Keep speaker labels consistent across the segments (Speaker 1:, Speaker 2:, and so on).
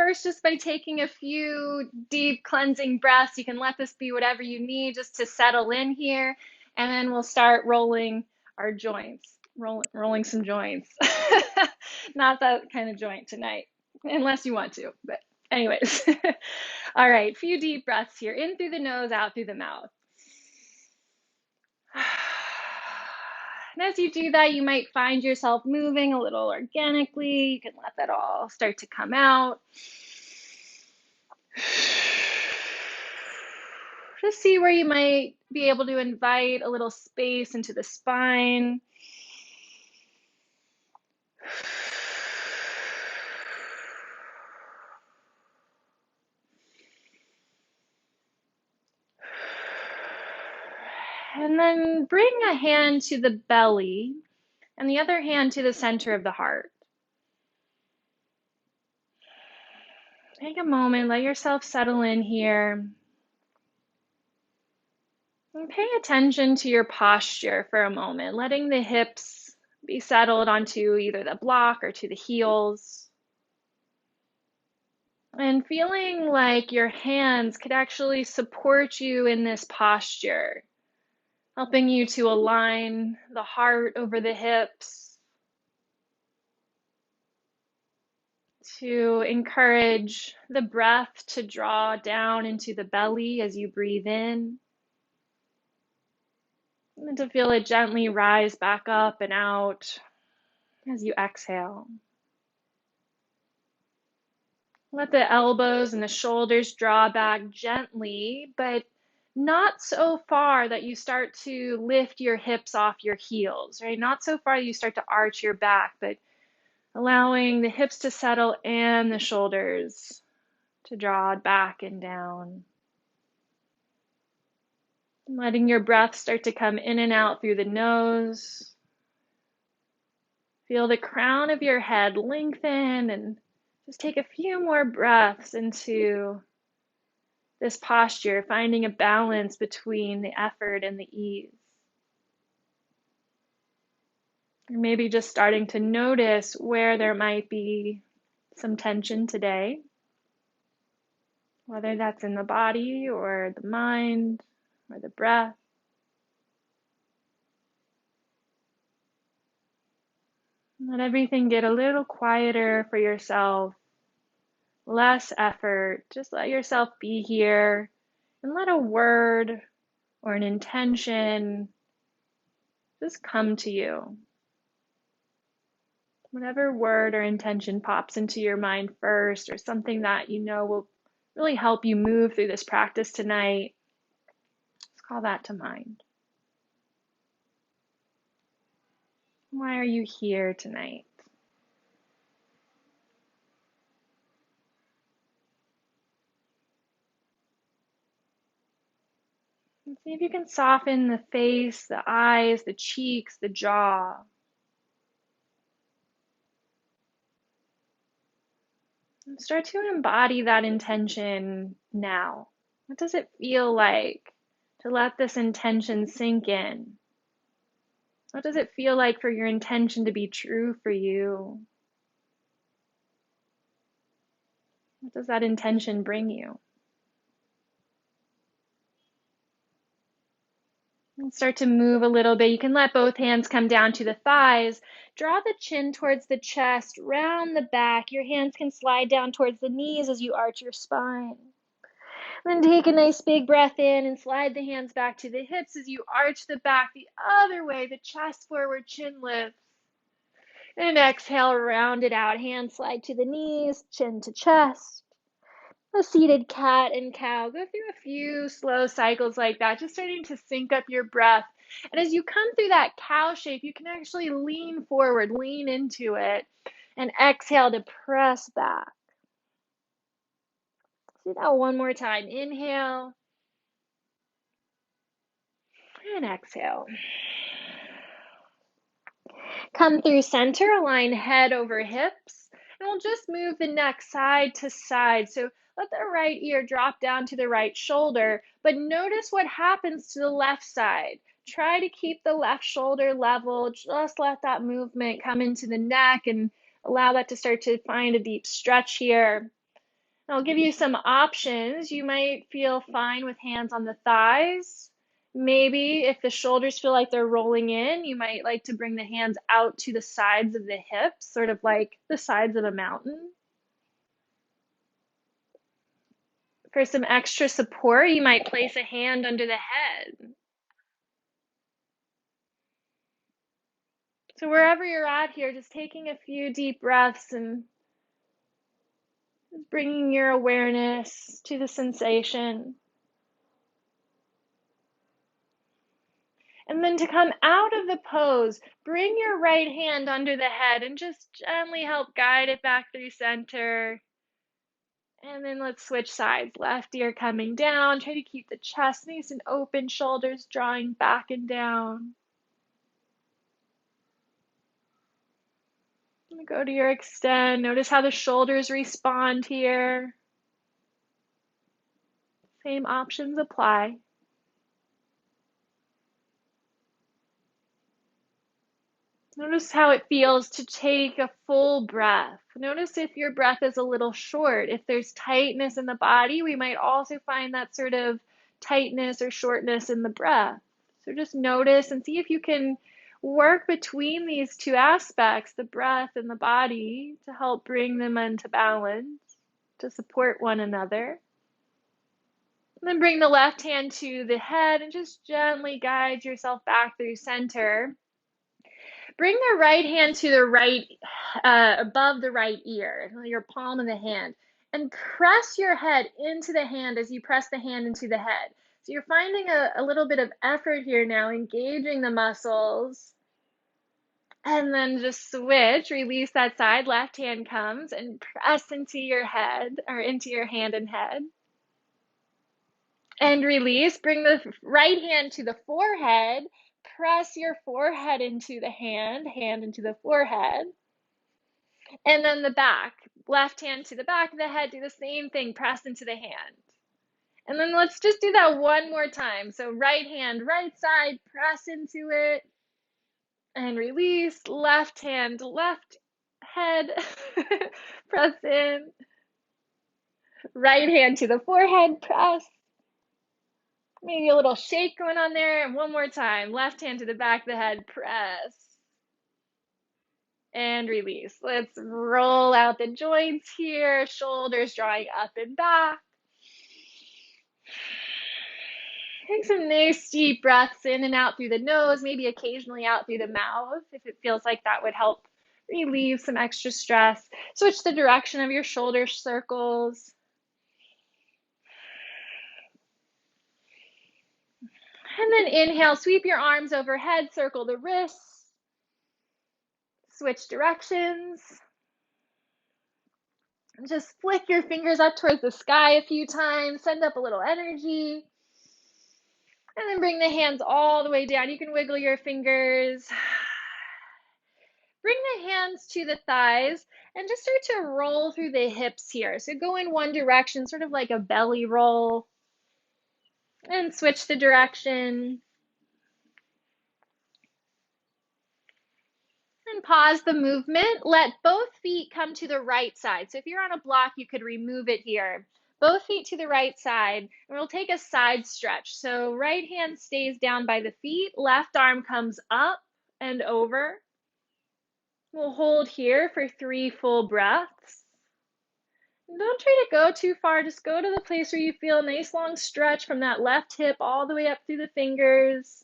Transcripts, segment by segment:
Speaker 1: first just by taking a few deep cleansing breaths. You can let this be whatever you need just to settle in here. And then we'll start rolling our joints, rolling some joints. Not that kind of joint tonight, unless you want to. But anyways, all right, few deep breaths here. In through the nose, out through the mouth. And as you do that, you might find yourself moving a little organically. You can let that all start to come out. Just see where you might be able to invite a little space into the spine. And then bring a hand to the belly and the other hand to the center of the heart. Take a moment, let yourself settle in here. And pay attention to your posture for a moment, letting the hips be settled onto either the block or to the heels. And feeling like your hands could actually support you in this posture, helping you to align the heart over the hips, to encourage the breath to draw down into the belly as you breathe in, and to feel it gently rise back up and out as you exhale. Let the elbows and the shoulders draw back gently, but not so far that you start to lift your hips off your heels, right? Not so far that you start to arch your back, but allowing the hips to settle and the shoulders to draw back and down. Letting your breath start to come in and out through the nose. Feel the crown of your head lengthen, and just take a few more breaths into this posture, finding a balance between the effort and the ease. Or maybe just starting to notice where there might be some tension today, whether that's in the body or the mind or the breath. Let everything get a little quieter for yourself, less effort. Just let yourself be here and let a word or an intention just come to you. Whatever word or intention pops into your mind first, or something that you know will really help you move through this practice tonight, let's call that to mind. Why are you here tonight? And see if you can soften the face, the eyes, the cheeks, the jaw. And start to embody that intention now. What does it feel like to let this intention sink in? What does it feel like for your intention to be true for you? What does that intention bring you? And start to move a little bit. You can let both hands come down to the thighs. Draw the chin towards the chest, round the back. Your hands can slide down towards the knees as you arch your spine. Then take a nice big breath in and slide the hands back to the hips as you arch the back the other way, the chest forward, chin lifts. And exhale, round it out. Hands slide to the knees, chin to chest. A seated cat and cow. Go through a few slow cycles like that, just starting to sync up your breath. And as you come through that cow shape, you can actually lean forward, lean into it, and exhale to press back. Do that one more time. Inhale and exhale. Come through center, align head over hips, and we'll just move the neck side to side. So let the right ear drop down to the right shoulder, but notice what happens to the left side. Try to keep the left shoulder level. Just let that movement come into the neck and allow that to start to find a deep stretch here. I'll give you some options. You might feel fine with hands on the thighs. Maybe if the shoulders feel like they're rolling in, you might like to bring the hands out to the sides of the hips, sort of like the sides of a mountain. For some extra support, you might place a hand under the head. So wherever you're at here, just taking a few deep breaths and bringing your awareness to the sensation. And then to come out of the pose, bring your right hand under the head and just gently help guide it back through center. And then let's switch sides. Left ear coming down. Try to keep the chest nice and open, shoulders drawing back and down. Go to your extend. Notice how the shoulders respond here. Same options apply. Notice how it feels to take a full breath. Notice if your breath is a little short. If there's tightness in the body, we might also find that sort of tightness or shortness in the breath. So just notice and see if you can work between these two aspects, the breath and the body, to help bring them into balance, to support one another. And then bring the left hand to the head and just gently guide yourself back through center. Bring the right hand to the right, above the right ear, your palm of the hand, and press your head into the hand as you press the hand into the head. So you're finding a little bit of effort here now, engaging the muscles. And then just switch, release that side, left hand comes and press into your head, or into your hand and head. And release, bring the right hand to the forehead, press your forehead into the hand into the forehead. And then the back, left hand to the back of the head, do the same thing, press into the hand. And then let's just do that one more time. So right hand, right side, press into it. And release, left hand, left head, press in. Right hand to the forehead, press. Maybe a little shake going on there. And one more time. Left hand to the back of the head, press. And release. Let's roll out the joints here. Shoulders drawing up and back. Take some nice deep breaths in and out through the nose, maybe occasionally out through the mouth if it feels like that would help relieve some extra stress. Switch the direction of your shoulder circles. And then inhale, sweep your arms overhead, circle the wrists. Switch directions. And just flick your fingers up towards the sky a few times, send up a little energy. And then bring the hands all the way down. You can wiggle your fingers. Bring the hands to the thighs and just start to roll through the hips here. So go in one direction, sort of like a belly roll. And switch the direction. And pause the movement. Let both feet come to the right side. So if you're on a block, you could remove it here. Both feet to the right side. And we'll take a side stretch. So right hand stays down by the feet. Left arm comes up and over. We'll hold here for 3 full breaths. Don't try to go too far. Just go to the place where you feel a nice long stretch from that left hip all the way up through the fingers.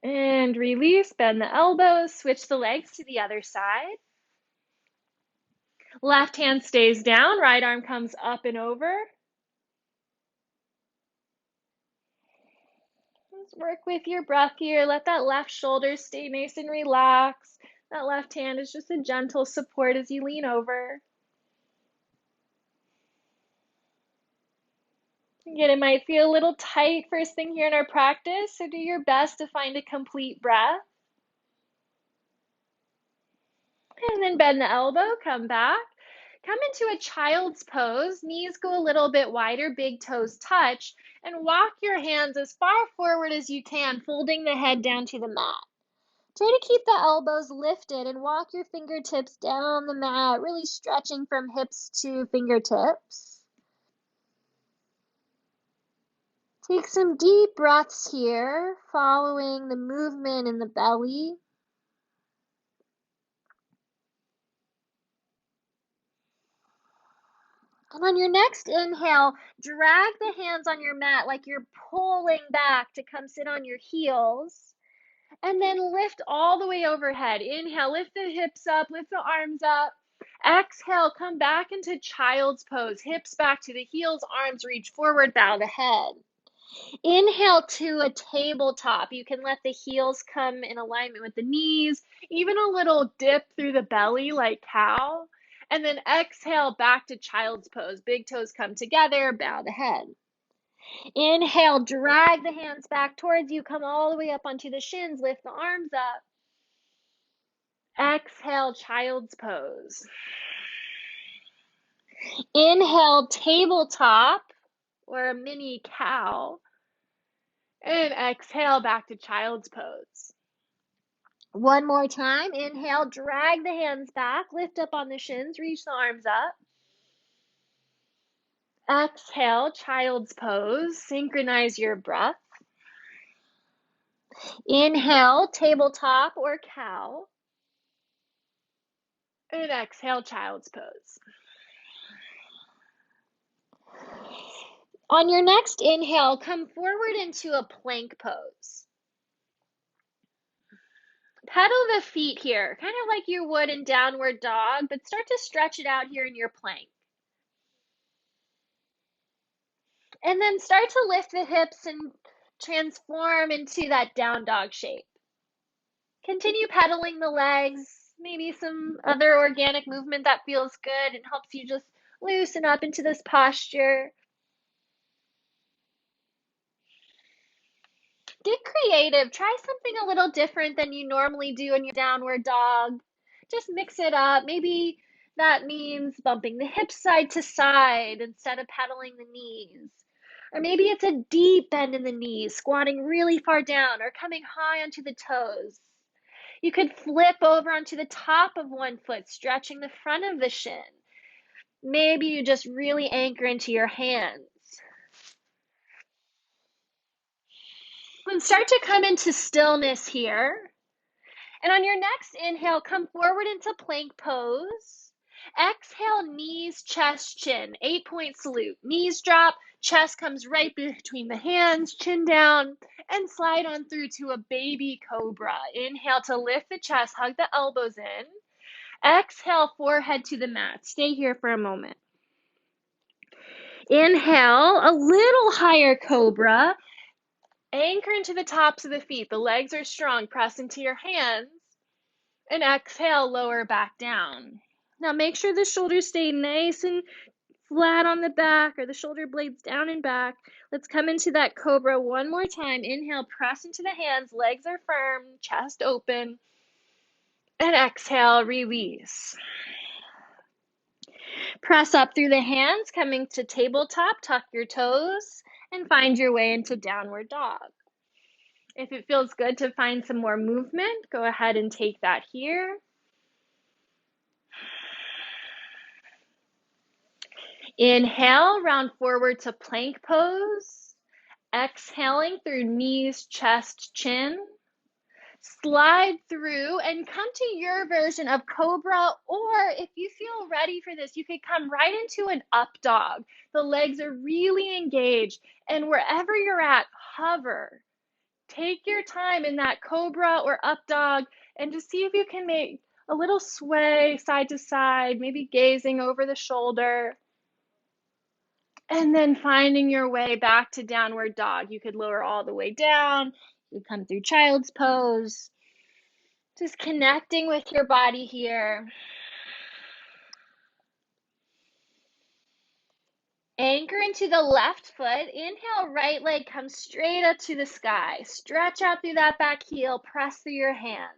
Speaker 1: And release, bend the elbows, switch the legs to the other side. Left hand stays down, right arm comes up and over. Just work with your breath here. Let that left shoulder stay nice and relaxed. That left hand is just a gentle support as you lean over. Again, it might feel a little tight first thing here in our practice, so do your best to find a complete breath. And then bend the elbow, come back. Come into a child's pose. Knees go a little bit wider, big toes touch, and walk your hands as far forward as you can, folding the head down to the mat. Try to keep the elbows lifted and walk your fingertips down the mat, really stretching from hips to fingertips. Take some deep breaths here, following the movement in the belly. And on your next inhale, drag the hands on your mat like you're pulling back to come sit on your heels. And then lift all the way overhead. Inhale, lift the hips up, lift the arms up. Exhale, come back into child's pose. Hips back to the heels, arms reach forward, bow the head. Inhale to a tabletop. You can let the heels come in alignment with the knees, even a little dip through the belly like cow. And then exhale back to child's pose. Big toes come together, bow the head. Inhale, drag the hands back towards you, come all the way up onto the shins, lift the arms up. Exhale, child's pose. Inhale, tabletop or a mini cow. And exhale back to child's pose. One more time. Inhale, drag the hands back, lift up on the shins, reach the arms up. Exhale, child's pose. Synchronize your breath. Inhale, tabletop or cow. And exhale, child's pose. On your next inhale, come forward into a plank pose. Pedal the feet here, kind of like you would in downward dog, but start to stretch it out here in your plank. And then start to lift the hips and transform into that down dog shape. Continue pedaling the legs, maybe some other organic movement that feels good and helps you just loosen up into this posture. Get creative. Try something a little different than you normally do in your downward dog. Just mix it up. Maybe that means bumping the hips side to side instead of pedaling the knees. Or maybe it's a deep bend in the knees, squatting really far down or coming high onto the toes. You could flip over onto the top of one foot, stretching the front of the shin. Maybe you just really anchor into your hands. And start to come into stillness here. And on your next inhale, come forward into plank pose. Exhale, knees, chest, chin. 8-point salute. Knees drop, chest comes right between the hands, chin down, and slide on through to a baby cobra. Inhale to lift the chest, hug the elbows in. Exhale, forehead to the mat. Stay here for a moment. Inhale, a little higher cobra. Anchor into the tops of the feet. The legs are strong. Press into your hands. And exhale, lower back down. Now make sure the shoulders stay nice and flat on the back, or the shoulder blades down and back. Let's come into that cobra one more time. Inhale, press into the hands. Legs are firm. Chest open. And exhale, release. Press up through the hands, coming to tabletop. Tuck your toes and find your way into downward dog. If it feels good to find some more movement, go ahead and take that here. Inhale, round forward to plank pose. Exhaling through knees, chest, chin. Slide through and come to your version of cobra, or if you feel ready for this, you could come right into an up dog. The legs are really engaged, and wherever you're at, hover. Take your time in that cobra or up dog and just see if you can make a little sway side to side, maybe gazing over the shoulder. And then finding your way back to downward dog. You could lower all the way down. You come through child's pose. Just connecting with your body here. Anchor into the left foot. Inhale, right leg comes straight up to the sky. Stretch out through that back heel. Press through your hands.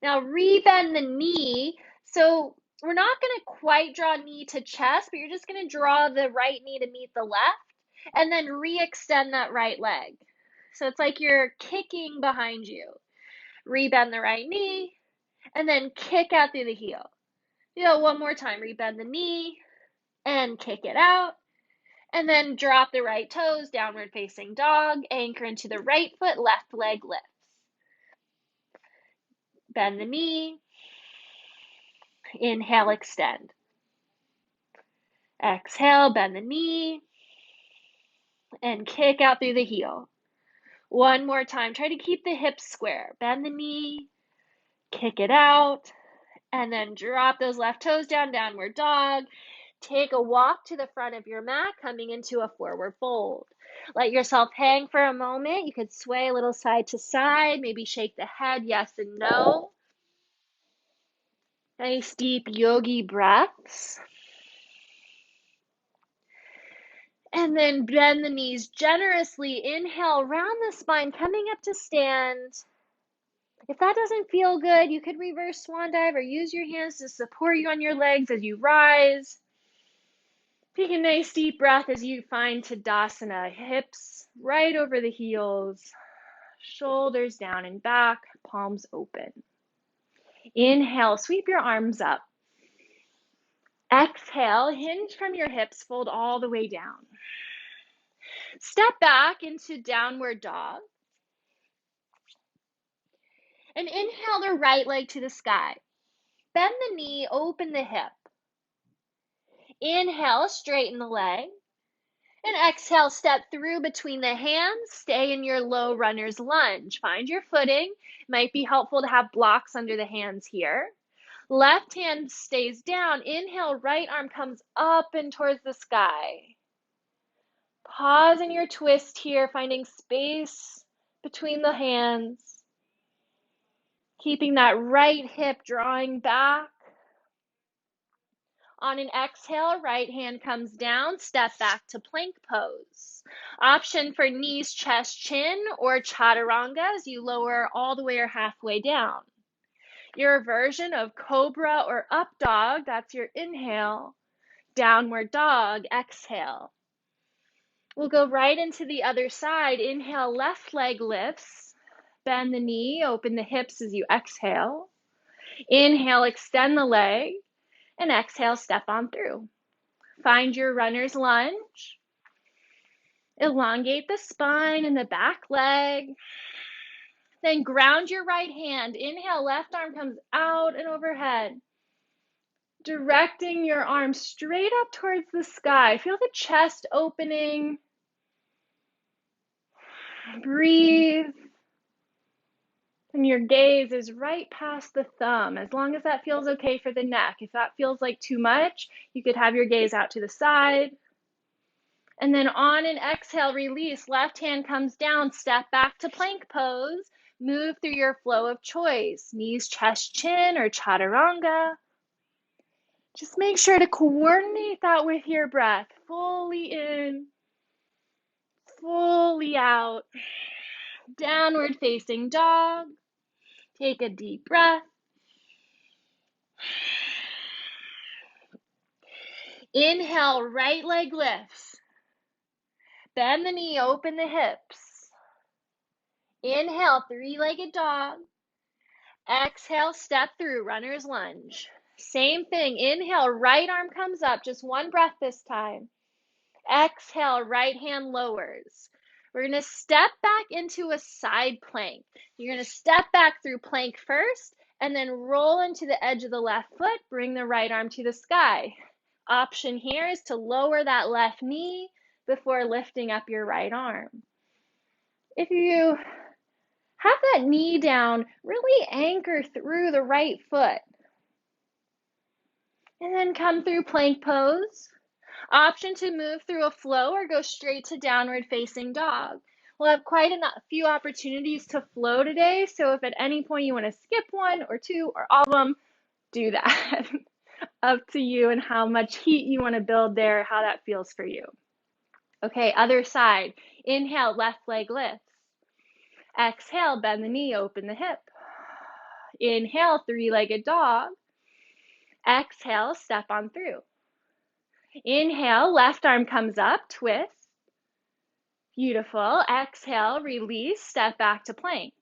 Speaker 1: Now rebend the knee. So We're not going to quite draw knee to chest, but you're just going to draw the right knee to meet the left and then re-extend that right leg. So it's like you're kicking behind you. Rebend the right knee and then kick out through the heel. One more time. Rebend the knee and kick it out. And then drop the right toes, downward facing dog. Anchor into the right foot, left leg lifts. Bend the knee. Inhale, extend. Exhale, bend the knee. And kick out through the heel. One more time. Try to keep the hips square. Bend the knee. Kick it out. And then drop those left toes down, downward dog. Take a walk to the front of your mat, coming into a forward fold. Let yourself hang for a moment. You could sway a little side to side, maybe shake the head, yes and no. Nice deep yogi breaths. And then bend the knees generously. Inhale, round the spine, coming up to stand. If that doesn't feel good, you could reverse swan dive or use your hands to support you on your legs as you rise. Take a nice deep breath as you find Tadasana. Hips right over the heels, shoulders down and back, palms open. Inhale, sweep your arms up. Exhale, hinge from your hips, fold all the way down. Step back into downward dog. And inhale the right leg to the sky. Bend the knee, open the hip. Inhale, straighten the leg. And exhale, step through between the hands. Stay in your low runner's lunge. Find your footing. Might be helpful to have blocks under the hands here. Left hand stays down. Inhale, right arm comes up and towards the sky. Pause in your twist here, finding space between the hands. Keeping that right hip drawing back. On an exhale, right hand comes down, step back to plank pose. Option for knees, chest, chin, or chaturanga as you lower all the way or halfway down. Your version of cobra or up dog, that's your inhale. Downward dog, exhale. We'll go right into the other side. Inhale, left leg lifts. Bend the knee, open the hips as you exhale. Inhale, extend the leg. And exhale, step on through. Find your runner's lunge. Elongate the spine and the back leg. Then ground your right hand. Inhale, left arm comes out and overhead. Directing your arm straight up towards the sky. Feel the chest opening. Breathe. And your gaze is right past the thumb, as long as that feels okay for the neck. If that feels like too much, you could have your gaze out to the side. And then on an exhale, release. Left hand comes down, step back to plank pose. Move through your flow of choice. Knees, chest, chin, or chaturanga. Just make sure to coordinate that with your breath. Fully in, fully out. Downward facing dog. Take a deep breath. Inhale, right leg lifts. Bend the knee, open the hips. Inhale, three-legged dog. Exhale, step through, runner's lunge. Same thing. Inhale, right arm comes up, just one breath this time. Exhale, right hand lowers. We're going to step back into a side plank. You're going to step back through plank first, and then roll into the edge of the left foot. Bring the right arm to the sky. Option here is to lower that left knee before lifting up your right arm. If you have that knee down, really anchor through the right foot. And then come through plank pose. Option to move through a flow or go straight to downward facing dog. We'll have quite a few opportunities to flow today, so if at any point you want to skip one or two or all of them, do that. Up to you and how much heat you want to build there, how that feels for you. Okay, other side. Inhale, left leg lifts. Exhale, bend the knee, open the hip. Inhale, three-legged dog. Exhale, step on through. Inhale, left arm comes up, twist. Beautiful. Exhale, release, step back to plank.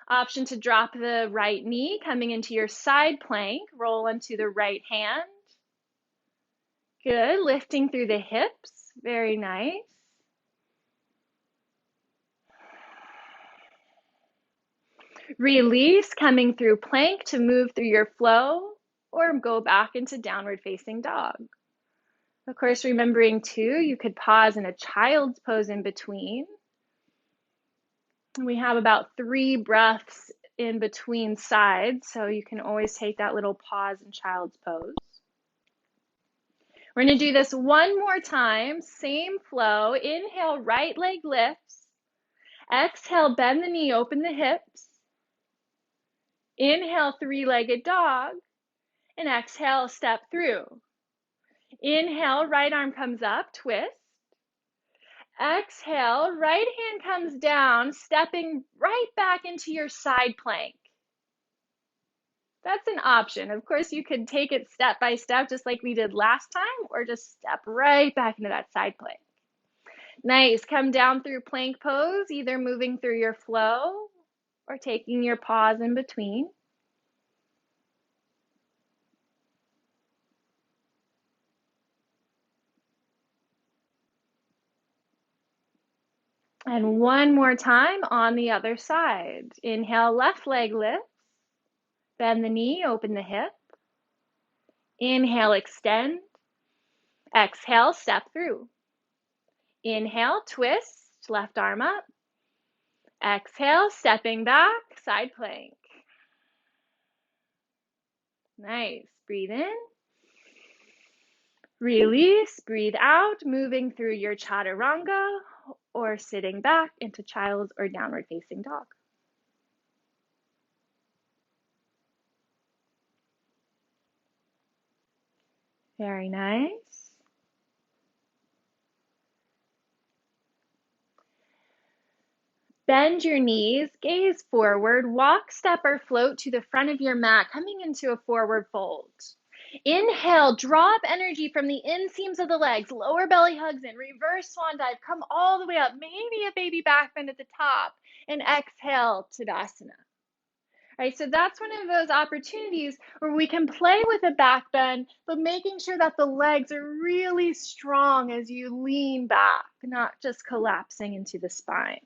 Speaker 1: Option to drop the right knee, coming into your side plank. Roll into the right hand. Good. Lifting through the hips. Very nice. Release, coming through plank to move through your flow, or go back into downward facing dog. Of course, remembering too, you could pause in a child's pose in between. We have about 3 breaths in between sides, so you can always take that little pause in child's pose. We're going to do this one more time, same flow. Inhale, right leg lifts. Exhale, bend the knee, open the hips. Inhale, 3-legged dog. And exhale, step through. Inhale, right arm comes up, twist. Exhale, right hand comes down, stepping right back into your side plank. That's an option. Of course, you could take it step by step, just like we did last time, or just step right back into that side plank. Nice. Come down through plank pose, either moving through your flow or taking your pause in between. And one more time on the other side. Inhale, left leg lifts. Bend the knee, open the hip. Inhale, extend. Exhale, step through. Inhale, twist, left arm up. Exhale, stepping back, side plank. Nice. Breathe in. Release, breathe out, moving through your chaturanga or sitting back into child's or downward facing dog. Very nice. Bend your knees, gaze forward, walk, step, or float to the front of your mat, coming into a forward fold. Inhale, drop energy from the inseams of the legs, lower belly hugs in, reverse swan dive, come all the way up, maybe a baby back bend at the top, and exhale, Tadasana. Right, so that's one of those opportunities where we can play with a back bend, but making sure that the legs are really strong as you lean back, not just collapsing into the spine.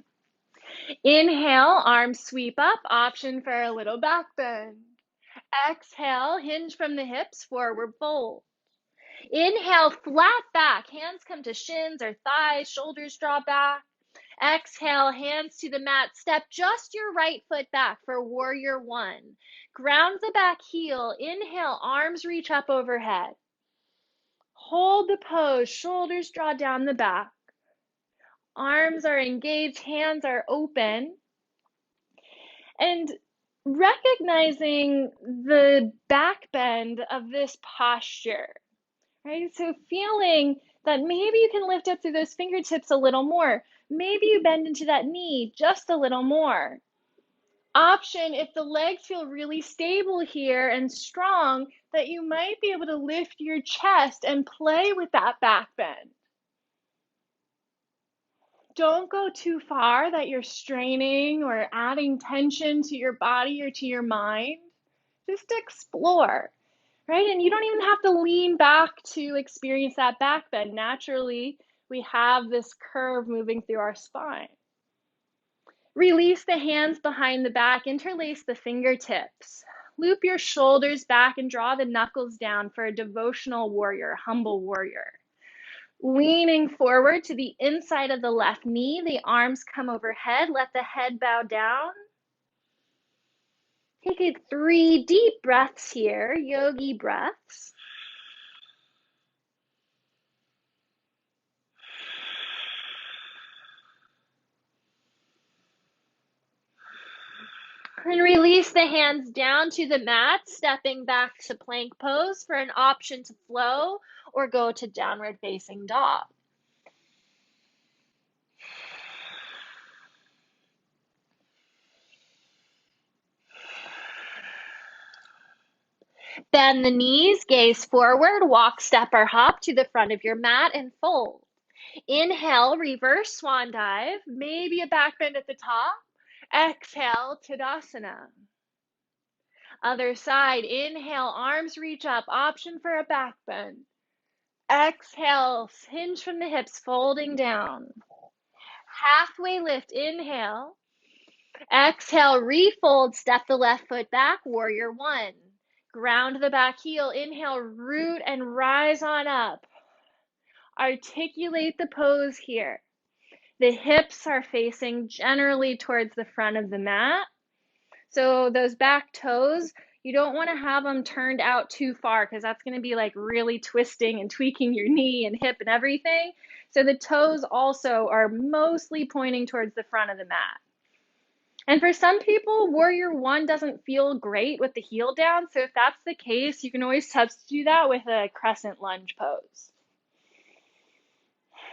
Speaker 1: Inhale, arms sweep up, option for a little back bend. Exhale, hinge from the hips, forward fold. Inhale, flat back, hands come to shins or thighs, shoulders draw back. Exhale, hands to the mat, step just your right foot back for warrior one. Ground the back heel, inhale, arms reach up overhead. Hold the pose, shoulders draw down the back. Arms are engaged, hands are open. And recognizing the back bend of this posture, right? So feeling that maybe you can lift up through those fingertips a little more. Maybe you bend into that knee just a little more. Option, if the legs feel really stable here and strong, that you might be able to lift your chest and play with that back bend. Don't go too far that you're straining or adding tension to your body or to your mind. Just explore, right? And you don't even have to lean back to experience that back bend. Naturally, we have this curve moving through our spine. Release the hands behind the back, interlace the fingertips. Loop your shoulders back and draw the knuckles down for a devotional warrior, humble warrior. Leaning forward to the inside of the left knee, the arms come overhead, let the head bow down. Take 3 deep breaths here, yogi breaths. And release the hands down to the mat, stepping back to plank pose for an option to flow or go to downward facing dog. Bend the knees, gaze forward, walk, step, or hop to the front of your mat and fold. Inhale, reverse swan dive, maybe a back bend at the top. Exhale, Tadasana. Other side, inhale, arms reach up, option for a back bend. Exhale, hinge from the hips, folding down. Halfway lift, inhale. Exhale, refold, step the left foot back, warrior one. Ground the back heel, inhale, root and rise on up. Articulate the pose here. The hips are facing generally towards the front of the mat. So those back toes, you don't want to have them turned out too far because that's going to be like really twisting and tweaking your knee and hip and everything. So the toes also are mostly pointing towards the front of the mat. And for some people, warrior one doesn't feel great with the heel down. So if that's the case, you can always substitute that with a crescent lunge pose.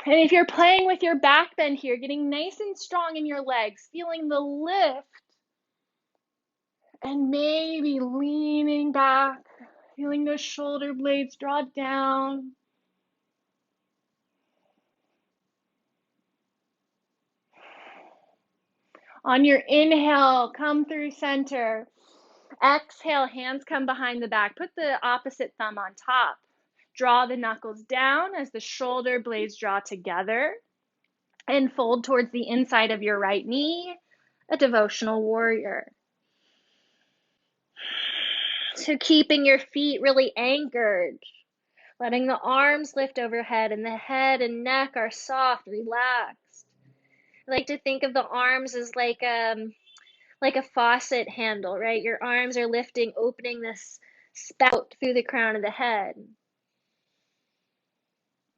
Speaker 1: And if you're playing with your back bend here, getting nice and strong in your legs, feeling the lift, and maybe leaning back, feeling those shoulder blades draw down. On your inhale, come through center. Exhale, hands come behind the back. Put the opposite thumb on top. Draw the knuckles down as the shoulder blades draw together. And fold towards the inside of your right knee, a devotional warrior. So keeping your feet really anchored, letting the arms lift overhead and the head and neck are soft, relaxed. I like to think of the arms as like a faucet handle, right? Your arms are lifting, opening this spout through the crown of the head.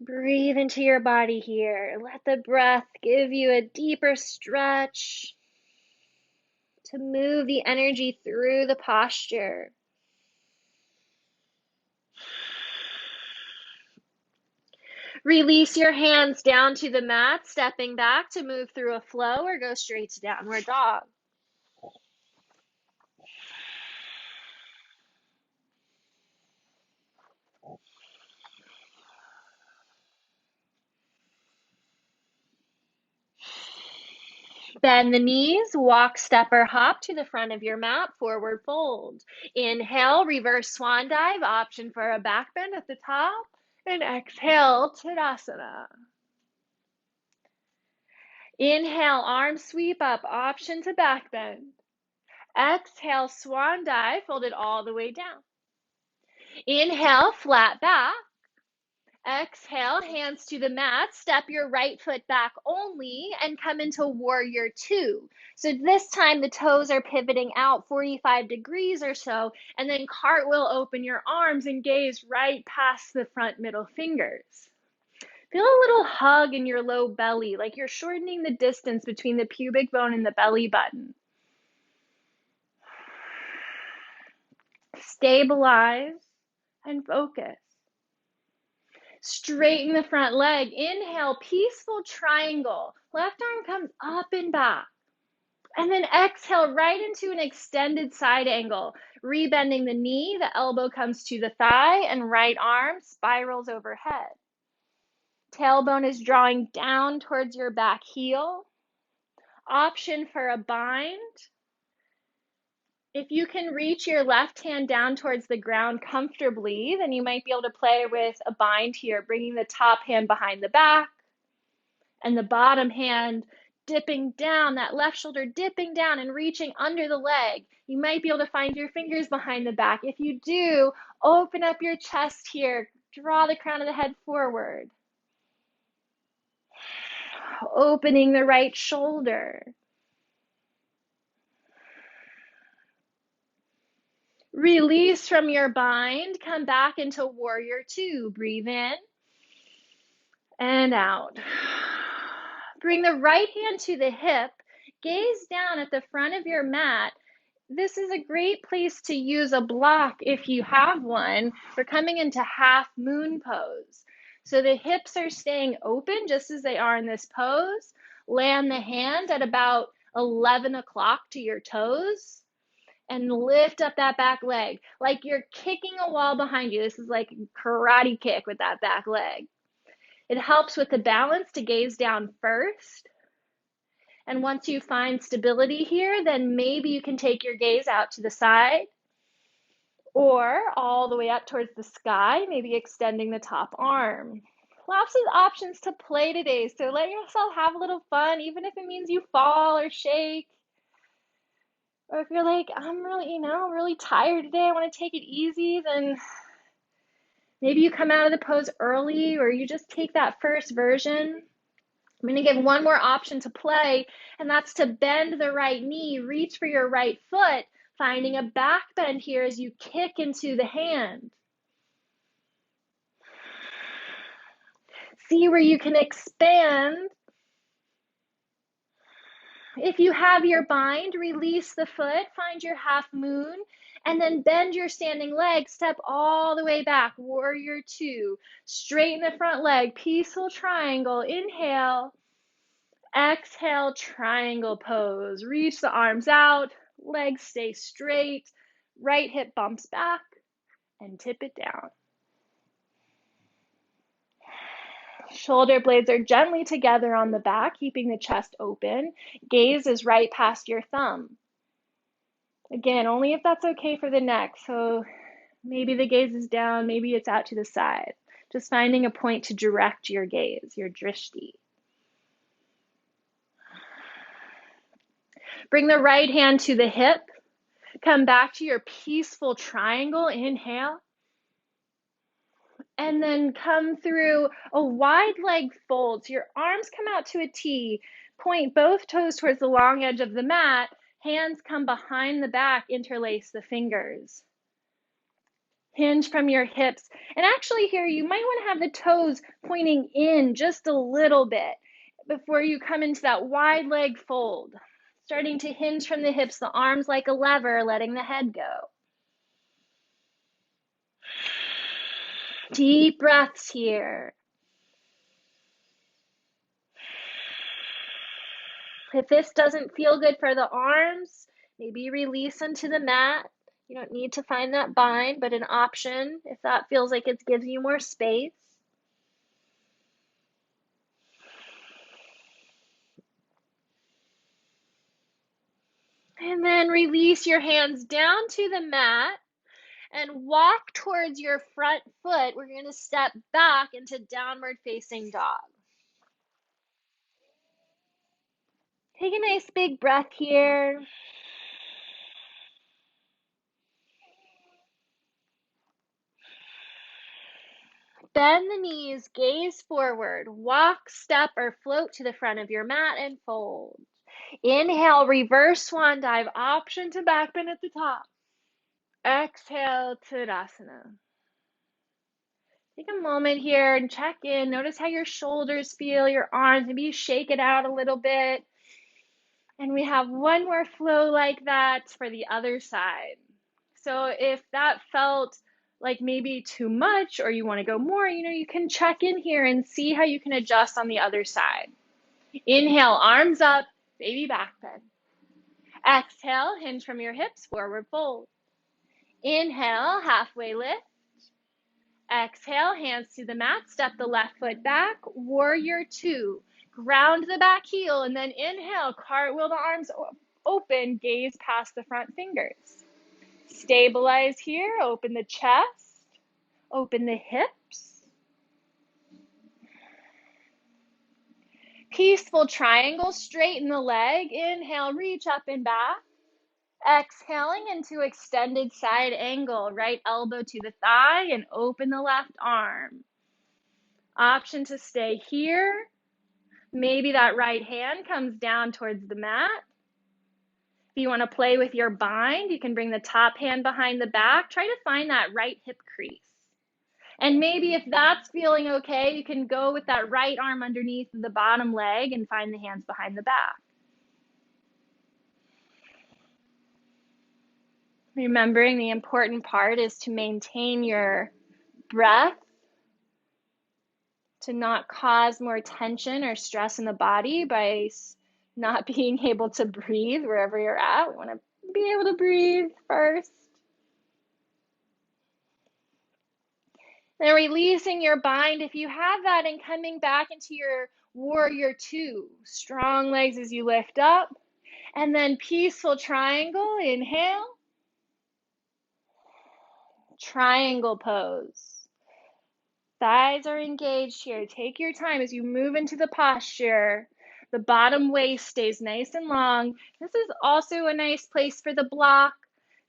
Speaker 1: Breathe into your body here. Let the breath give you a deeper stretch to move the energy through the posture. Release your hands down to the mat, stepping back to move through a flow or go straight to downward dog. Bend the knees, walk, step, or hop to the front of your mat, forward fold. Inhale, reverse swan dive, option for a back bend at the top. And exhale, Tadasana. Inhale, arms sweep up, option to back bend. Exhale, swan dive, fold it all the way down. Inhale, flat back. Exhale, hands to the mat, step your right foot back only and come into warrior two. So this time the toes are pivoting out 45 degrees or so, and then cartwheel open your arms and gaze right past the front middle fingers. Feel a little hug in your low belly, like you're shortening the distance between the pubic bone and the belly button. Stabilize and focus. Straighten the front leg. Inhale, peaceful triangle. Left arm comes up and back. And then exhale right into an extended side angle. Rebending the knee, the elbow comes to the thigh, and right arm spirals overhead. Tailbone is drawing down towards your back heel. Option for a bind. If you can reach your left hand down towards the ground comfortably, then you might be able to play with a bind here, bringing the top hand behind the back and the bottom hand dipping down, that left shoulder dipping down and reaching under the leg. You might be able to find your fingers behind the back. If you do, open up your chest here. Draw the crown of the head forward. Opening the right shoulder. Release from your bind. Come back into warrior two. Breathe in and out. Bring the right hand to the hip. Gaze down at the front of your mat. This is a great place to use a block if you have one for coming into half moon pose. So the hips are staying open just as they are in this pose. Land the hand at about 11 o'clock to your toes. and lift up that back leg like you're kicking a wall behind you. This is like a karate kick with that back leg. It helps with the balance to gaze down first. And once you find stability here, then maybe you can take your gaze out to the side or all the way up towards the sky, maybe extending the top arm. Lots of options to play today, so let yourself have a little fun, even if it means you fall or shake. Or if you're like, I'm really tired today, I want to take it easy, then maybe you come out of the pose early or you just take that first version. I'm going to give one more option to play, and that's to bend the right knee, reach for your right foot, finding a back bend here as you kick into the hand. See where you can expand. If you have your bind, release the foot, find your half moon, and then bend your standing leg, step all the way back, warrior two. Straighten the front leg, peaceful triangle, inhale. Exhale, triangle pose. Reach the arms out, legs stay straight, right hip bumps back, and tip it down. Shoulder blades are gently together on the back, keeping the chest open. Gaze is right past your thumb. Again, only if that's okay for the neck. So maybe the gaze is down, maybe it's out to the side. Just finding a point to direct your gaze, your drishti. Bring the right hand to the hip. Come back to your peaceful triangle. Inhale. And then come through a wide leg fold. So your arms come out to a T. Point both toes towards the long edge of the mat. Hands come behind the back. Interlace the fingers. Hinge from your hips. And actually here, you might want to have the toes pointing in just a little bit before you come into that wide leg fold. Starting to hinge from the hips, the arms like a lever, letting the head go. Deep breaths here. If this doesn't feel good for the arms, maybe release into the mat. You don't need to find that bind, but an option if that feels like it gives you more space. And then release your hands down to the mat and walk towards your front foot. We're going to step back into downward facing dog. Take a nice big breath here. Bend the knees, gaze forward, walk, step, or float to the front of your mat and fold. Inhale, reverse swan dive, option to back bend at the top. Exhale, Tadasana. Take a moment here and check in. Notice how your shoulders feel, your arms. Maybe you shake it out a little bit. And we have one more flow like that for the other side. So if that felt like maybe too much or you want to go more, you can check in here and see how you can adjust on the other side. Inhale, arms up, baby back bend. Exhale, hinge from your hips, forward fold. Inhale, halfway lift. Exhale, hands to the mat, step the left foot back, warrior two. Ground the back heel, and then inhale, cartwheel the arms open, gaze past the front fingers. Stabilize here, open the chest, open the hips. Peaceful triangle, straighten the leg. Inhale, reach up and back. Exhaling into extended side angle, right elbow to the thigh and open the left arm. Option to stay here. Maybe that right hand comes down towards the mat. If you want to play with your bind, you can bring the top hand behind the back. Try to find that right hip crease. And maybe if that's feeling okay, you can go with that right arm underneath the bottom leg and find the hands behind the back. Remembering the important part is to maintain your breath, to not cause more tension or stress in the body by not being able to breathe wherever you're at. We want to be able to breathe first. Then releasing your bind if you have that and coming back into your warrior two. Strong legs as you lift up. And then peaceful triangle. Inhale. Triangle pose. Thighs are engaged here. Take your time as you move into the posture. The bottom waist stays nice and long. This is also a nice place for the block.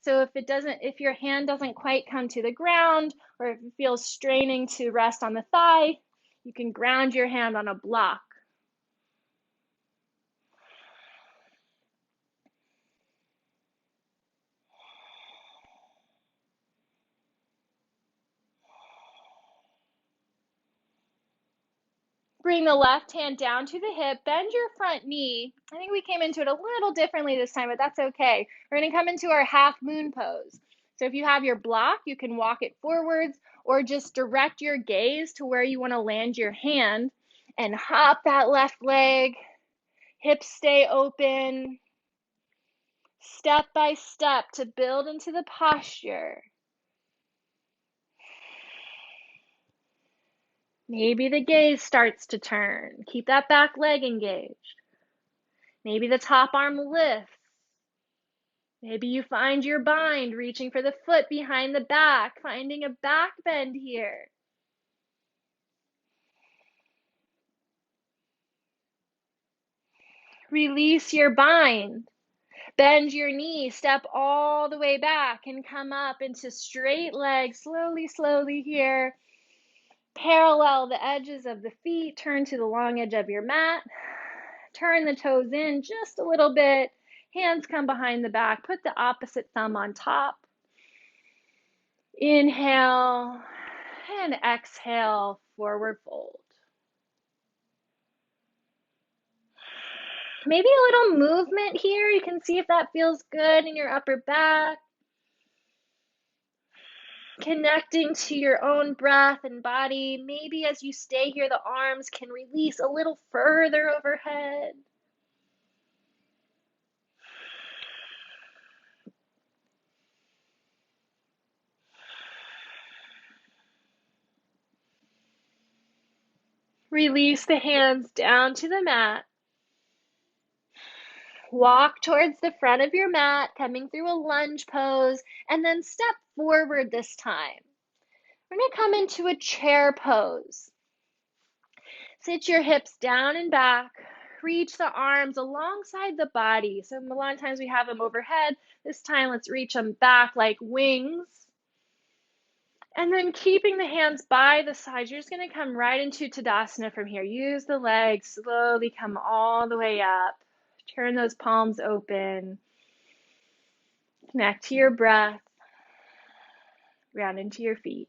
Speaker 1: So if your hand doesn't quite come to the ground, or if it feels straining to rest on the thigh, you can ground your hand on a block. Bring the left hand down to the hip, bend your front knee. I think we came into it a little differently this time, but that's okay. We're going to come into our half moon pose. So if you have your block, you can walk it forwards or just direct your gaze to where you want to land your hand and hop that left leg. Hips stay open. Step by step to build into the posture. Maybe the gaze starts to turn. Keep that back leg engaged. Maybe the top arm lifts. Maybe you find your bind, reaching for the foot behind the back, finding a back bend here. Release your bind. Bend your knee, step all the way back and come up into straight legs, slowly, slowly here. Parallel the edges of the feet, turn to the long edge of your mat. Turn the toes in just a little bit. Hands come behind the back. Put the opposite thumb on top. Inhale and exhale, forward fold. Maybe a little movement here. You can see if that feels good in your upper back. Connecting to your own breath and body. Maybe as you stay here, the arms can release a little further overhead. Release the hands down to the mat. Walk towards the front of your mat, coming through a lunge pose, and then step forward this time. We're going to come into a chair pose. Sit your hips down and back. Reach the arms alongside the body. So a lot of times we have them overhead. This time, let's reach them back like wings. And then keeping the hands by the sides, you're just going to come right into Tadasana from here. Use the legs, slowly come all the way up. Turn those palms open. Connect to your breath. Ground into your feet.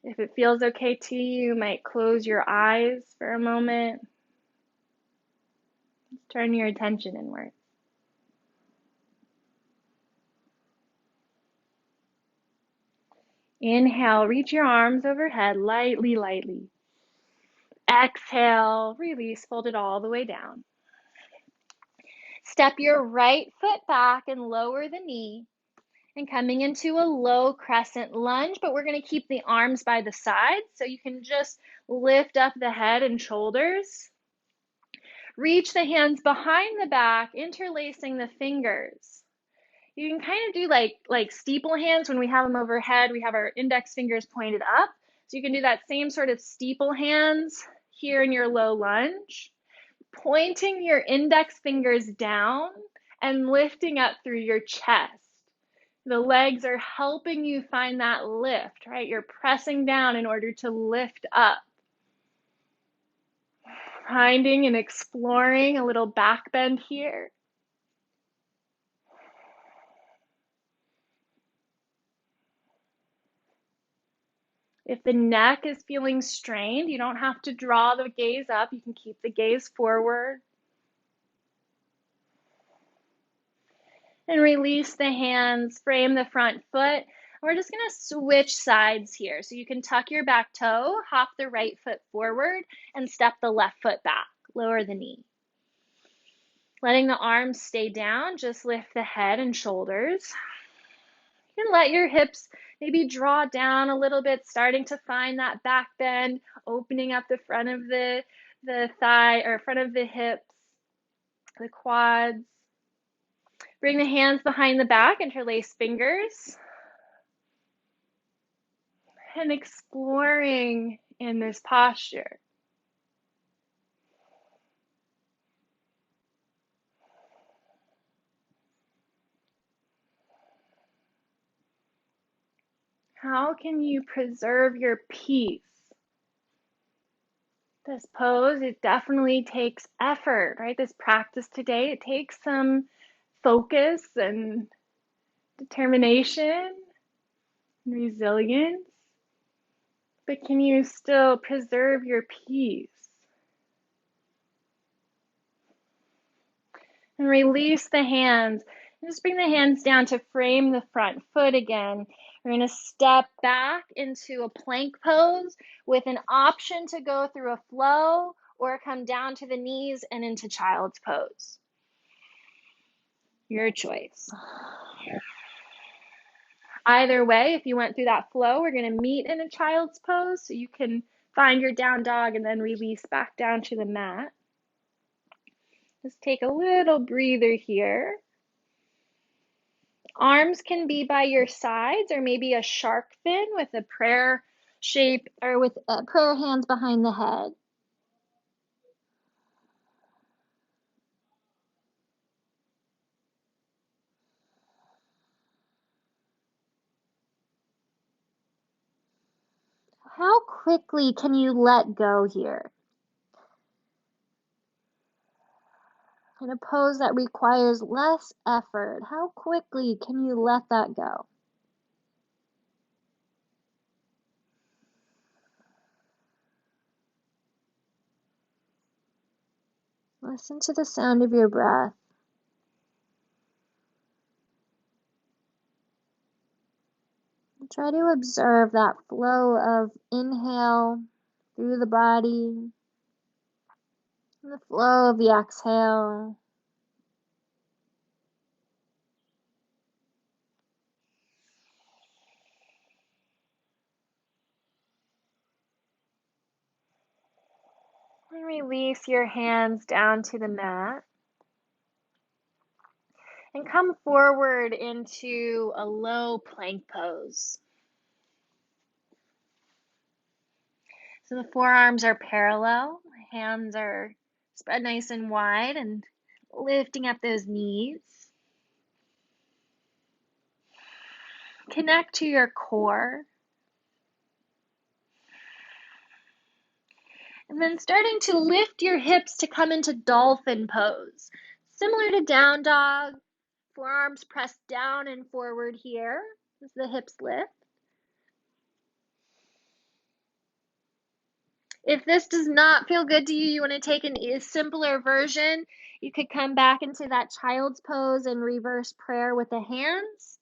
Speaker 1: If it feels okay to you, you might close your eyes for a moment. Turn your attention inward. Inhale, reach your arms overhead, lightly, lightly. Exhale, release, fold it all the way down. Step your right foot back and lower the knee. And coming into a low crescent lunge, but we're going to keep the arms by the sides so you can just lift up the head and shoulders. Reach the hands behind the back, interlacing the fingers. You can kind of do like steeple hands when we have them overhead. We have our index fingers pointed up. So you can do that same sort of steeple hands here in your low lunge. Pointing your index fingers down and lifting up through your chest. The legs are helping you find that lift, right? You're pressing down in order to lift up. Finding and exploring a little back bend here. If the neck is feeling strained, you don't have to draw the gaze up. You can keep the gaze forward. And release the hands, frame the front foot. We're just going to switch sides here. So you can tuck your back toe, hop the right foot forward, and step the left foot back. Lower the knee. Letting the arms stay down, just lift the head and shoulders. You can let your hips maybe draw down a little bit, starting to find that back bend, opening up the front of the thigh or front of the hips, the quads. Bring the hands behind the back, interlace fingers. And exploring in this posture. How can you preserve your peace? This pose, it definitely takes effort, right? This practice today, it takes some focus and determination and resilience. But can you still preserve your peace? And release the hands. And just bring the hands down to frame the front foot again. We're going to step back into a plank pose with an option to go through a flow or come down to the knees and into child's pose. Your choice. Either way, if you went through that flow, we're going to meet in a child's pose so you can find your down dog and then release back down to the mat. Just take a little breather here. Arms can be by your sides or maybe a shark fin with a prayer shape or with prayer hands behind the head. How quickly can you let go here? In a pose that requires less effort, how quickly can you let that go? Listen to the sound of your breath. Try to observe that flow of inhale through the body, and the flow of the exhale. And release your hands down to the mat. And come forward into a low plank pose. So the forearms are parallel, hands are spread nice and wide and lifting up those knees. Connect to your core. And then starting to lift your hips to come into dolphin pose. Similar to down dog, forearms pressed down and forward here as the hips lift. If this does not feel good to you, you want to take a simpler version, you could come back into that child's pose and reverse prayer with the hands,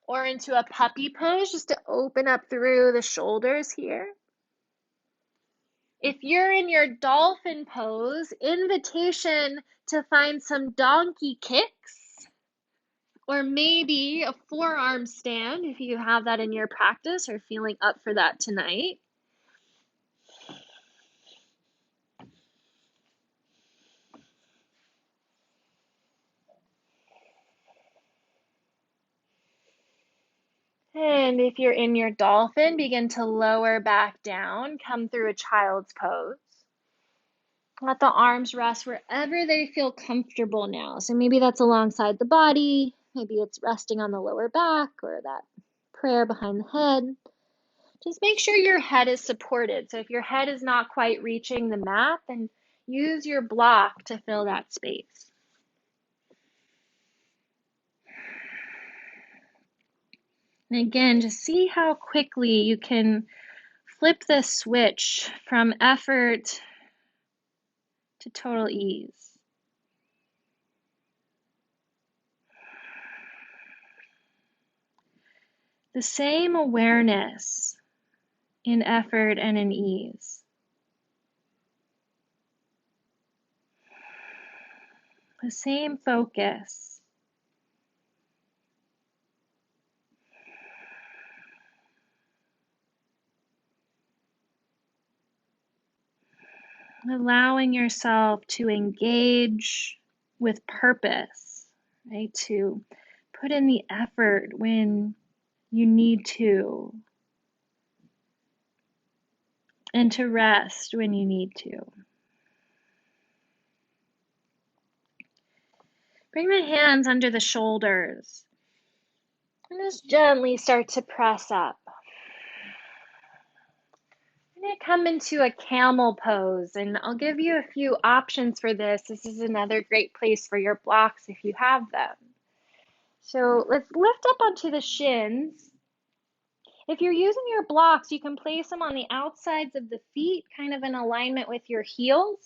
Speaker 1: or into a puppy pose just to open up through the shoulders here. If you're in your dolphin pose, invitation to find some donkey kicks, or maybe a forearm stand if you have that in your practice or feeling up for that tonight. And if you're in your dolphin, begin to lower back down, come through a child's pose. Let the arms rest wherever they feel comfortable now. So maybe that's alongside the body, maybe it's resting on the lower back or that prayer behind the head. Just make sure your head is supported. So if your head is not quite reaching the mat, then use your block to fill that space. And again, just see how quickly you can flip the switch from effort to total ease. The same awareness in effort and in ease. The same focus. Allowing yourself to engage with purpose, right? To put in the effort when you need to, and to rest when you need to. Bring the hands under the shoulders and just gently start to press up. I'm going to come into a camel pose, and I'll give you a few options for this. This is another great place for your blocks if you have them. So let's lift up onto the shins. If you're using your blocks, you can place them on the outsides of the feet, kind of in alignment with your heels.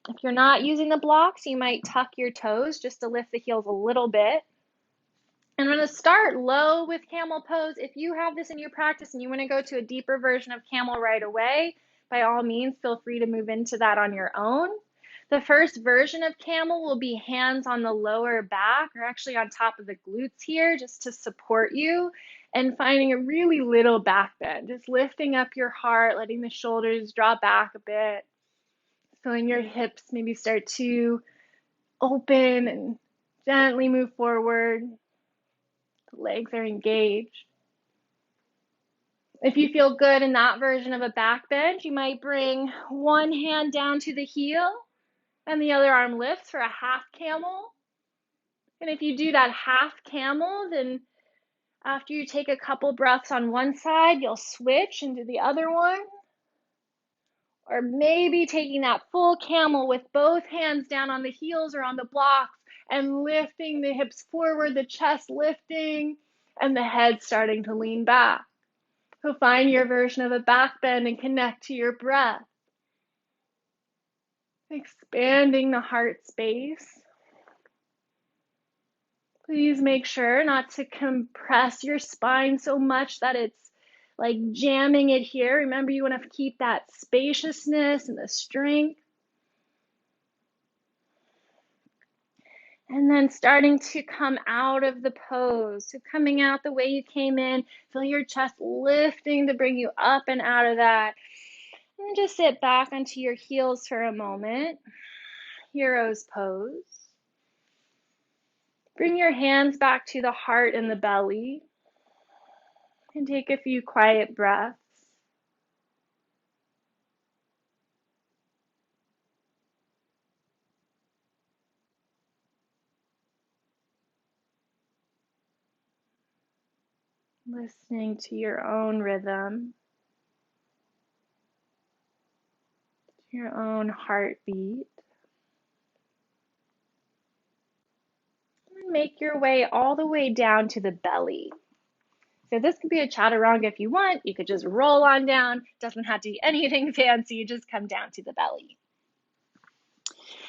Speaker 1: If you're not using the blocks, you might tuck your toes just to lift the heels a little bit. And I'm going to start low with camel pose. If you have this in your practice and you want to go to a deeper version of camel right away, by all means, feel free to move into that on your own. The first version of camel will be hands on the lower back, or actually on top of the glutes here, just to support you, and finding a really little back bend, just lifting up your heart, letting the shoulders draw back a bit, feeling your hips maybe start to open and gently move forward. The legs are engaged. If you feel good in that version of a back bend, you might bring one hand down to the heel and the other arm lifts for a half camel. And if you do that half camel, then after you take a couple breaths on one side, you'll switch into the other one. Or maybe taking that full camel with both hands down on the heels or on the blocks and lifting the hips forward, the chest lifting, and the head starting to lean back. So find your version of a back bend and connect to your breath. Expanding the heart space. Please make sure not to compress your spine so much that it's like jamming it here. Remember, you want to keep that spaciousness and the strength. And then starting to come out of the pose. So coming out the way you came in, feel your chest lifting to bring you up and out of that. And then just sit back onto your heels for a moment. Hero's pose. Bring your hands back to the heart and the belly. And take a few quiet breaths. Listening to your own rhythm, your own heartbeat. And make your way all the way down to the belly. So this could be a chaturanga if you want. You could just roll on down. Doesn't have to be anything fancy. Just come down to the belly.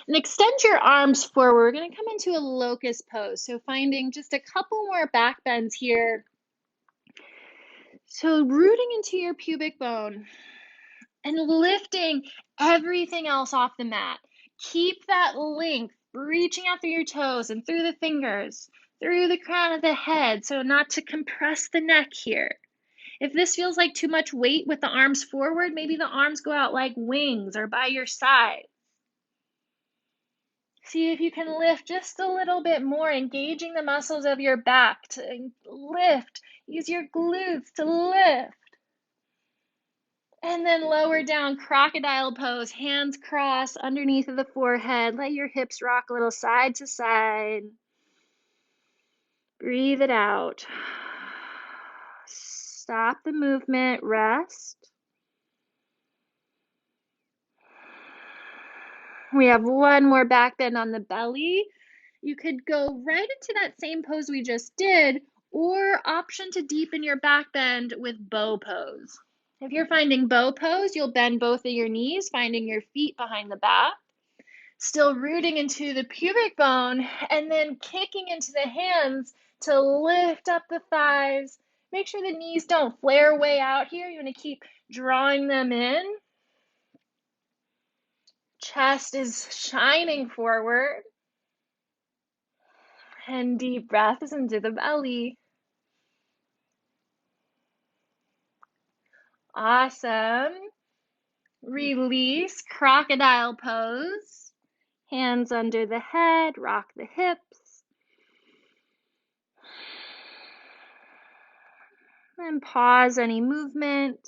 Speaker 1: And extend your arms forward. We're going to come into a locust pose. So finding just a couple more back bends here. So rooting into your pubic bone and lifting everything else off the mat. Keep that length, reaching out through your toes and through the fingers, through the crown of the head, so not to compress the neck here. If this feels like too much weight with the arms forward, maybe the arms go out like wings or by your side. See if you can lift just a little bit more, engaging the muscles of your back to lift. Use your glutes to lift. And then lower down, crocodile pose, hands crossed underneath of the forehead. Let your hips rock a little side to side. Breathe it out. Stop the movement, rest. We have one more back bend on the belly. You could go right into that same pose we just did, or option to deepen your back bend with bow pose. If you're finding bow pose, you'll bend both of your knees, finding your feet behind the back, still rooting into the pubic bone, and then kicking into the hands to lift up the thighs. Make sure the knees don't flare way out here. You want to keep drawing them in. Chest is shining forward. And deep breaths into the belly. Awesome. Release, crocodile pose. Hands under the head, rock the hips. And pause any movement.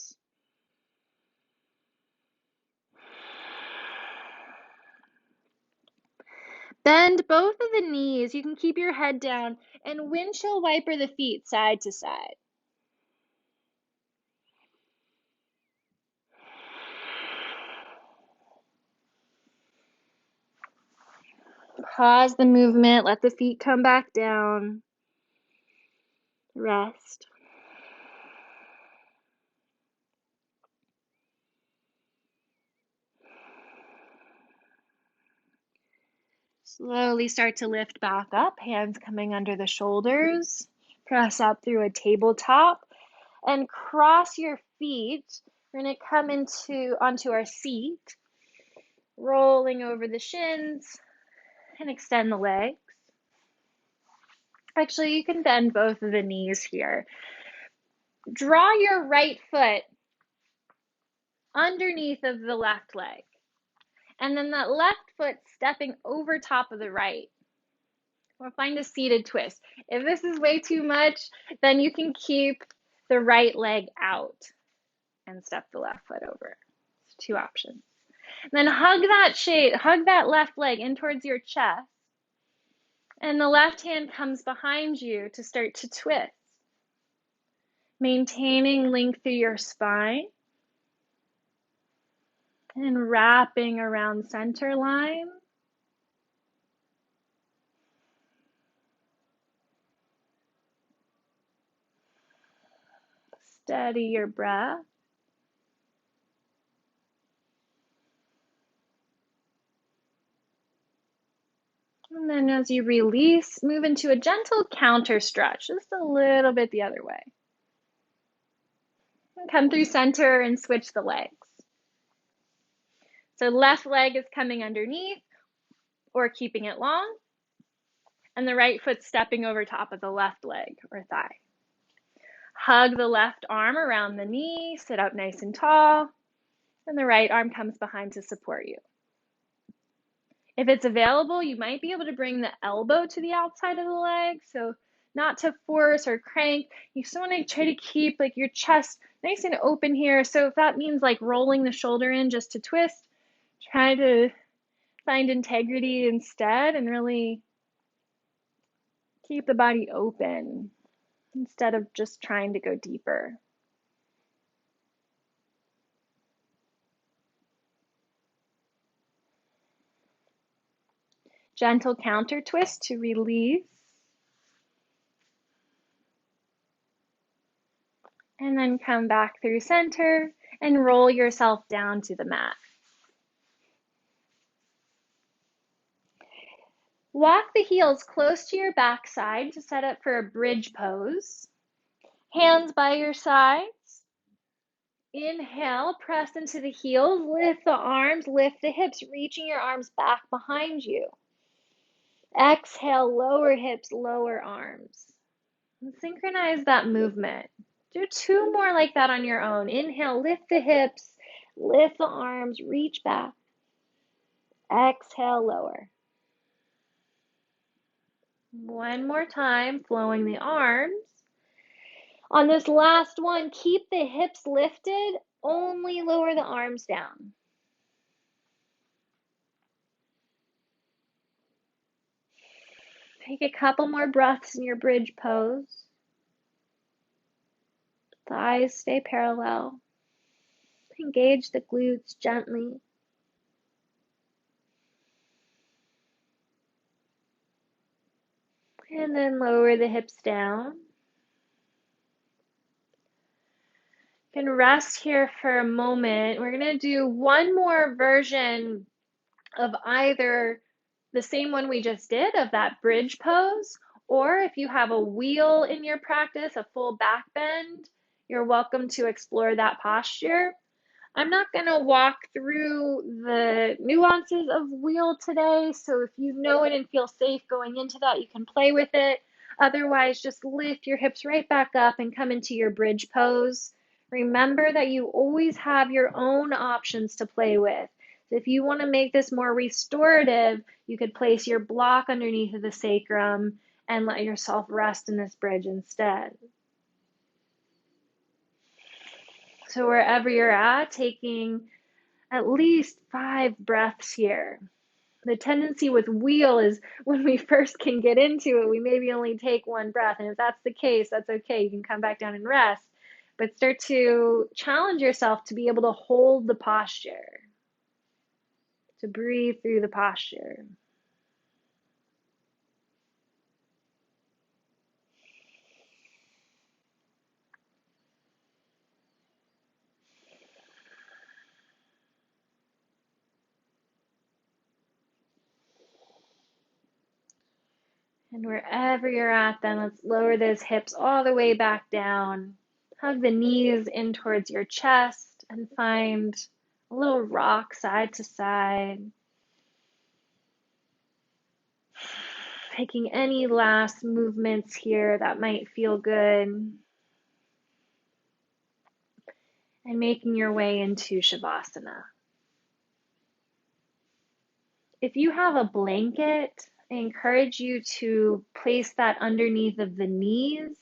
Speaker 1: Bend both of the knees. You can keep your head down and windshield wiper the feet side to side. Pause the movement. Let the feet come back down. Rest. Slowly start to lift back up, hands coming under the shoulders. Press up through a tabletop and cross your feet. We're going to come onto our seat, rolling over the shins and extend the legs. Actually, you can bend both of the knees here. Draw your right foot underneath of the left leg. And then that left foot stepping over top of the right. Or find a seated twist. If this is way too much, then you can keep the right leg out and step the left foot over. It's 2 options. And then hug that left leg in towards your chest. And the left hand comes behind you to start to twist. Maintaining length through your spine. And wrapping around center line. Steady your breath. And then as you release, move into a gentle counter stretch, just a little bit the other way. And come through center and switch the legs. So left leg is coming underneath or keeping it long, and the right foot stepping over top of the left leg or thigh. Hug the left arm around the knee, sit up nice and tall, and the right arm comes behind to support you. If it's available, you might be able to bring the elbow to the outside of the leg, so not to force or crank. You still want to try to keep like your chest nice and open here. So if that means like rolling the shoulder in just to twist, try to find integrity instead and really keep the body open instead of just trying to go deeper. Gentle counter twist to release. And then come back through center and roll yourself down to the mat. Walk the heels close to your backside to set up for a bridge pose. Hands by your sides. Inhale, press into the heels, lift the arms, lift the hips, reaching your arms back behind you. Exhale, lower hips, lower arms. And synchronize that movement. Do 2 more like that on your own. Inhale, lift the hips, lift the arms, reach back. Exhale, lower. 1 more time, flowing the arms. On this last one, keep the hips lifted, only lower the arms down. Take a couple more breaths in your bridge pose. Thighs stay parallel. Engage the glutes gently. And then lower the hips down. You can rest here for a moment. We're going to do 1 more version of either the same one we just did of that bridge pose, or if you have a wheel in your practice, a full back bend, you're welcome to explore that posture. I'm not going to walk through the nuances of wheel today, so if you know it and feel safe going into that, you can play with it. Otherwise, just lift your hips right back up and come into your bridge pose. Remember that you always have your own options to play with. So if you want to make this more restorative, you could place your block underneath of the sacrum and let yourself rest in this bridge instead. So wherever you're at, taking at least 5 breaths here. The tendency with wheel is when we first can get into it, we maybe only take 1 breath. And if that's the case, that's okay. You can come back down and rest. But start to challenge yourself to be able to hold the posture, to breathe through the posture. And wherever you're at, then let's lower those hips all the way back down. Hug the knees in towards your chest and find a little rock side to side. Taking any last movements here that might feel good. And making your way into Shavasana. If you have a blanket, I encourage you to place that underneath of the knees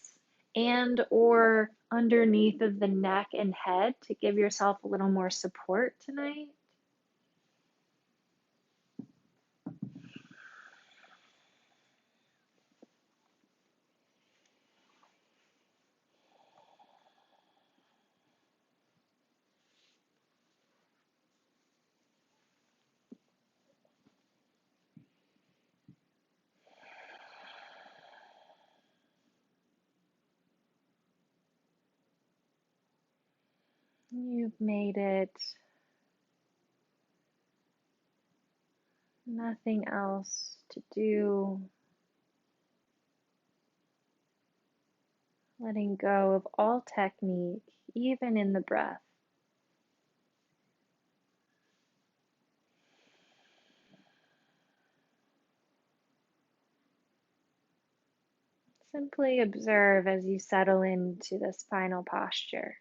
Speaker 1: and or underneath of the neck and head to give yourself a little more support tonight. You've made it. Nothing else to do. Letting go of all technique, even in the breath. Simply observe as you settle into this final posture.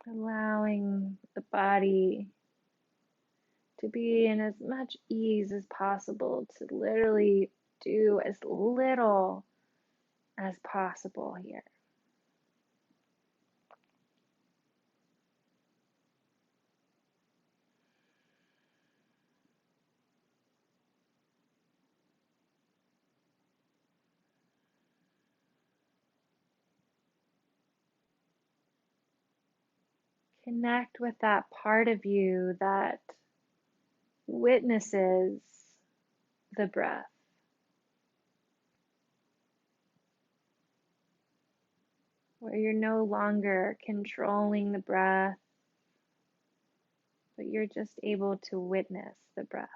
Speaker 1: Allowing the body to be in as much ease as possible, to literally do as little as possible here. Connect with that part of you that witnesses the breath, where you're no longer controlling the breath, but you're just able to witness the breath.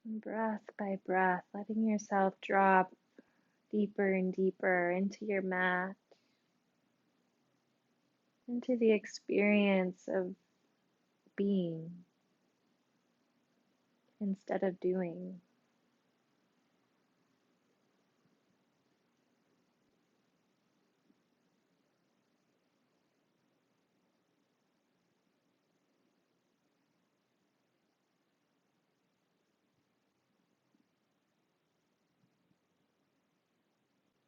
Speaker 1: And breath by breath, letting yourself drop deeper and deeper into your mat, into the experience of being instead of doing.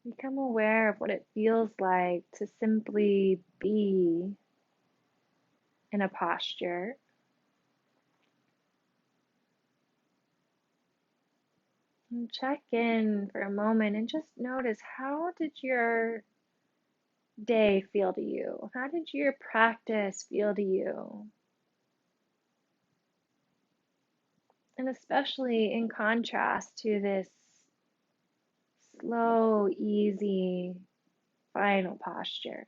Speaker 1: Become aware of what it feels like to simply be in a posture. And check in for a moment and just notice, how did your day feel to you? How did your practice feel to you? And especially in contrast to this slow, easy final posture.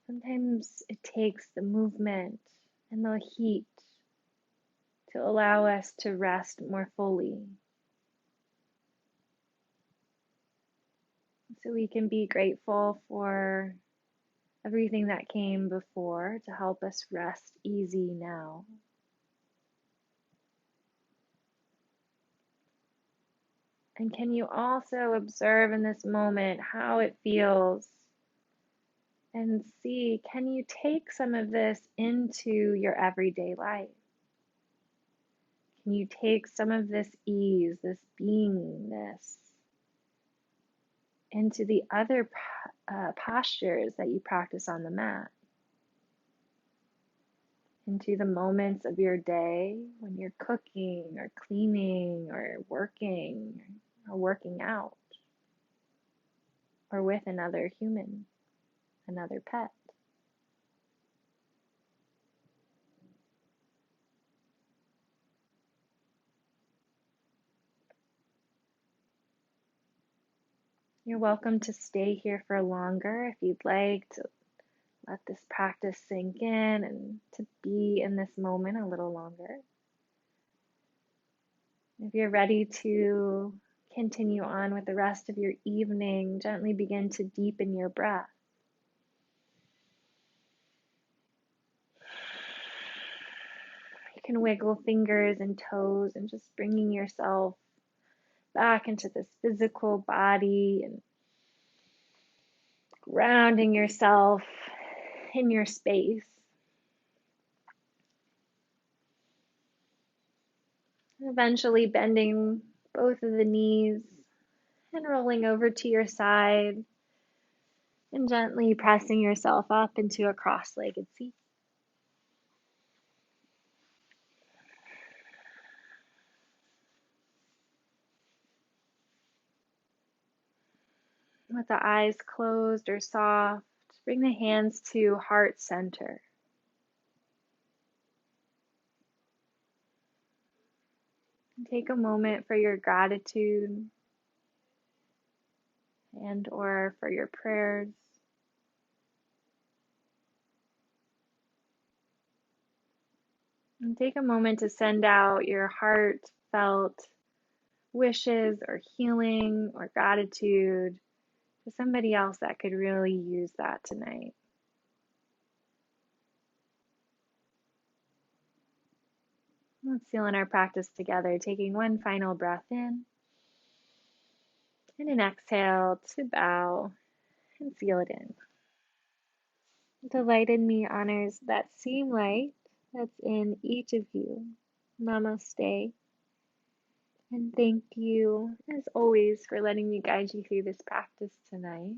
Speaker 1: Sometimes it takes the movement and the heat to allow us to rest more fully. So we can be grateful for everything that came before to help us rest easy now. And can you also observe in this moment how it feels and see, can you take some of this into your everyday life? Can you take some of this ease, this beingness, into the other postures that you practice on the mat? Into the moments of your day when you're cooking or cleaning or working out, or with another human, another pet. You're welcome to stay here for longer if you'd like to let this practice sink in and to be in this moment a little longer. If you're ready to continue on with the rest of your evening, gently begin to deepen your breath. You can wiggle fingers and toes and just bringing yourself back into this physical body and grounding yourself in your space. Eventually bending both of the knees and rolling over to your side and gently pressing yourself up into a cross-legged seat. With the eyes closed or soft, bring the hands to heart center. Take a moment for your gratitude and or for your prayers. And take a moment to send out your heartfelt wishes or healing or gratitude to somebody else that could really use that tonight. Let's seal in our practice together, taking one final breath in and an exhale to bow and seal it in. The light in me honors that same light that's in each of you. Namaste. And thank you, as always, for letting me guide you through this practice tonight.